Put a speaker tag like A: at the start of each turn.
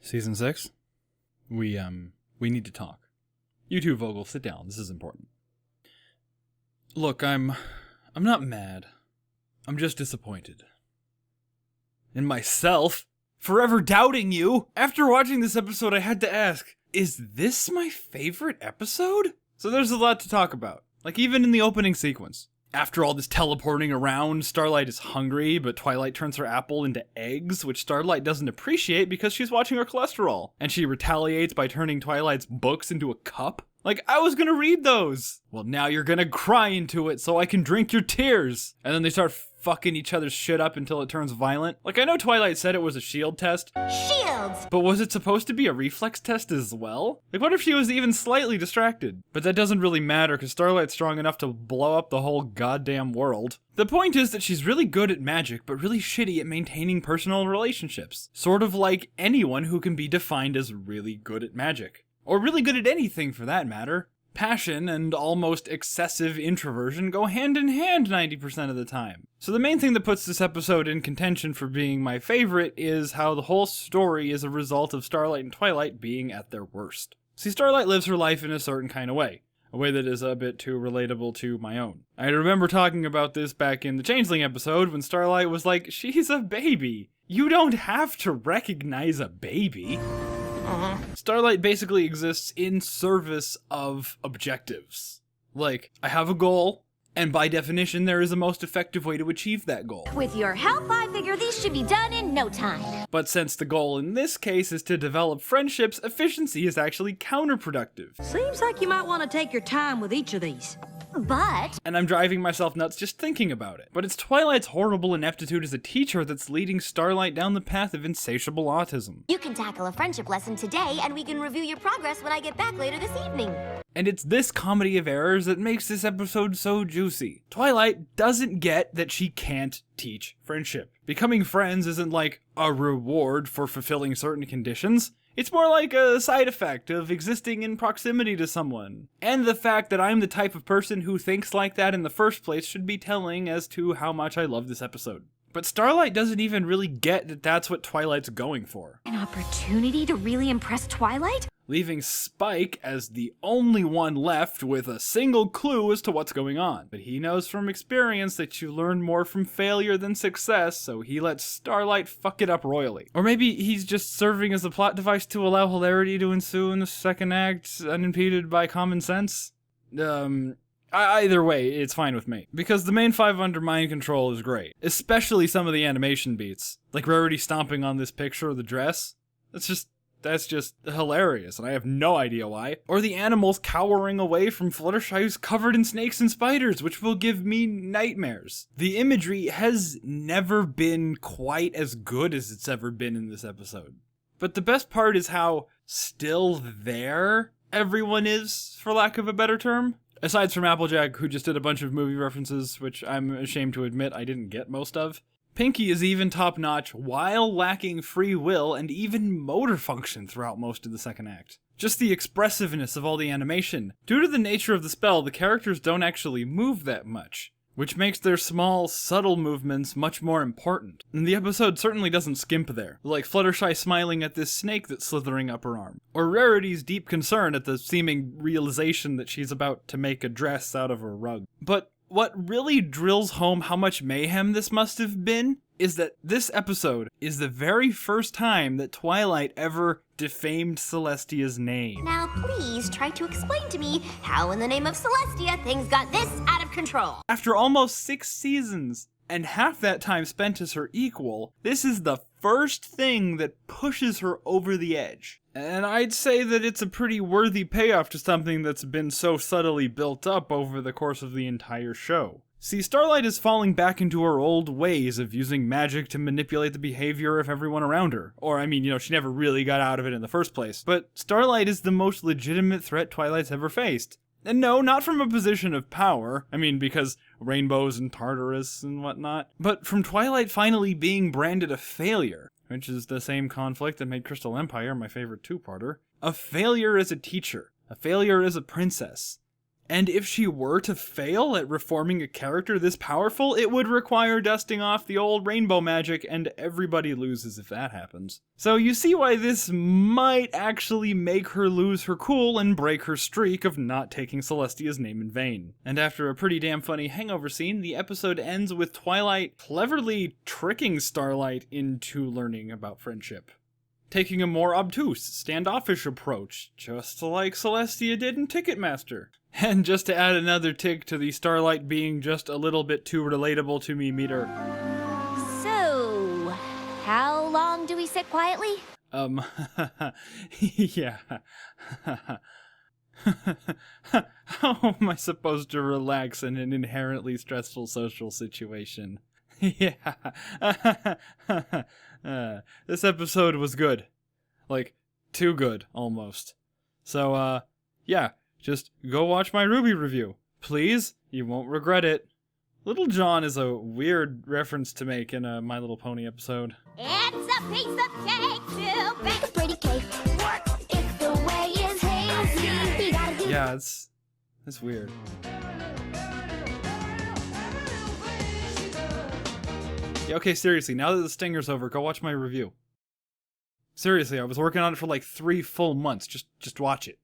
A: Season 6? We need to talk. You two, Vogel, sit down. This is important. Look, I'm not mad. I'm just disappointed. In myself, forever doubting you. After watching this episode, I had to ask, is this my favorite episode? So there's a lot to talk about. Like, even in the opening sequence. After all this teleporting around, Starlight is hungry, but Twilight turns her apple into eggs, which Starlight doesn't appreciate because she's watching her cholesterol. And she retaliates by turning Twilight's books into a cup. Like, I was gonna read those! Well, now you're gonna cry into it so I can drink your tears! And then they start fucking each other's shit up until it turns violent. Like, I know Twilight said it was a shield test.
B: Shields!
A: But was it supposed to be a reflex test as well? Like, what if she was even slightly distracted? But that doesn't really matter, because Starlight's strong enough to blow up the whole goddamn world. The point is that she's really good at magic, but really shitty at maintaining personal relationships. Sort of like anyone who can be defined as really good at magic. Or really good at anything, for that matter. Passion and almost excessive introversion go hand in hand 90% of the time. So the main thing that puts this episode in contention for being my favorite is how the whole story is a result of Starlight and Twilight being at their worst. See, Starlight lives her life in a certain kind of way. A way that is a bit too relatable to my own. I remember talking about this back in the Changeling episode when Starlight was like, she's a baby. You don't have to recognize a baby. Starlight basically exists in service of objectives. Like, I have a goal, and by definition, there is a most effective way to achieve that goal.
B: With your help, I figure these should be done in no time.
A: But since the goal in this case is to develop friendships, efficiency is actually counterproductive.
C: Seems like you might want to take your time with each of these.
B: But...
A: And I'm driving myself nuts just thinking about it. But it's Twilight's horrible ineptitude as a teacher that's leading Starlight down the path of insatiable autism.
B: You can tackle a friendship lesson today, and we can review your progress when I get back later this evening.
A: And it's this comedy of errors that makes this episode so juicy. Twilight doesn't get that she can't teach friendship. Becoming friends isn't like a reward for fulfilling certain conditions. It's more like a side effect of existing in proximity to someone. And the fact that I'm the type of person who thinks like that in the first place should be telling as to how much I love this episode. But Starlight doesn't even really get that that's what Twilight's going for.
B: An opportunity to really impress Twilight?
A: Leaving Spike as the only one left with a single clue as to what's going on. But he knows from experience that you learn more from failure than success, so he lets Starlight fuck it up royally. Or maybe he's just serving as a plot device to allow hilarity to ensue in the second act, unimpeded by common sense? Either way, it's fine with me. Because the main 5 under mind control is great. Especially some of the animation beats. Like Rarity stomping on this picture of the dress. That's just hilarious, and I have no idea why. Or the animals cowering away from Fluttershy who's covered in snakes and spiders, which will give me nightmares. The imagery has never been quite as good as it's ever been in this episode. But the best part is how still there everyone is, for lack of a better term. Aside from Applejack, who just did a bunch of movie references, which I'm ashamed to admit I didn't get most of. Pinky is even top-notch while lacking free will and even motor function throughout most of the second act. Just the expressiveness of all the animation. Due to the nature of the spell, the characters don't actually move that much, which makes their small, subtle movements much more important. And the episode certainly doesn't skimp there, like Fluttershy smiling at this snake that's slithering up her arm, or Rarity's deep concern at the seeming realization that she's about to make a dress out of her rug. But what really drills home how much mayhem this must have been is that this episode is the very first time that Twilight ever defamed Celestia's name.
B: Now please try to explain to me how in the name of Celestia things got this out of control.
A: After almost 6 seasons, and half that time spent as her equal, this is the first thing that pushes her over the edge. And I'd say that it's a pretty worthy payoff to something that's been so subtly built up over the course of the entire show. See, Starlight is falling back into her old ways of using magic to manipulate the behavior of everyone around her. Or, I mean, she never really got out of it in the first place. But Starlight is the most legitimate threat Twilight's ever faced. And no, not from a position of power, I mean, because rainbows and Tartarus and whatnot, but from Twilight finally being branded a failure, which is the same conflict that made Crystal Empire my favorite 2-parter. A failure as a teacher, a failure as a princess. And if she were to fail at reforming a character this powerful, it would require dusting off the old rainbow magic, and everybody loses if that happens. So you see why this might actually make her lose her cool and break her streak of not taking Celestia's name in vain. And after a pretty damn funny hangover scene, the episode ends with Twilight cleverly tricking Starlight into learning about friendship, taking a more obtuse, standoffish approach, just like Celestia did in Ticketmaster. And just to add another tick to the Starlight being just a little bit too relatable to me meter.
B: So, how long do we sit quietly?
A: Yeah. How am I supposed to relax in an inherently stressful social situation? Yeah. This episode was good. Like, too good, almost. So, yeah. Just go watch my Ruby review. Please, you won't regret it. Little John is a weird reference to make in a My Little Pony episode.
B: It's a piece of cake to bake. A pretty cake. What if the way is hazy? You gotta do.
A: Yeah, it's weird. Yeah, okay, seriously, now that the stinger's over, go watch my review. Seriously, I was working on it for like 3 full months. Just watch it.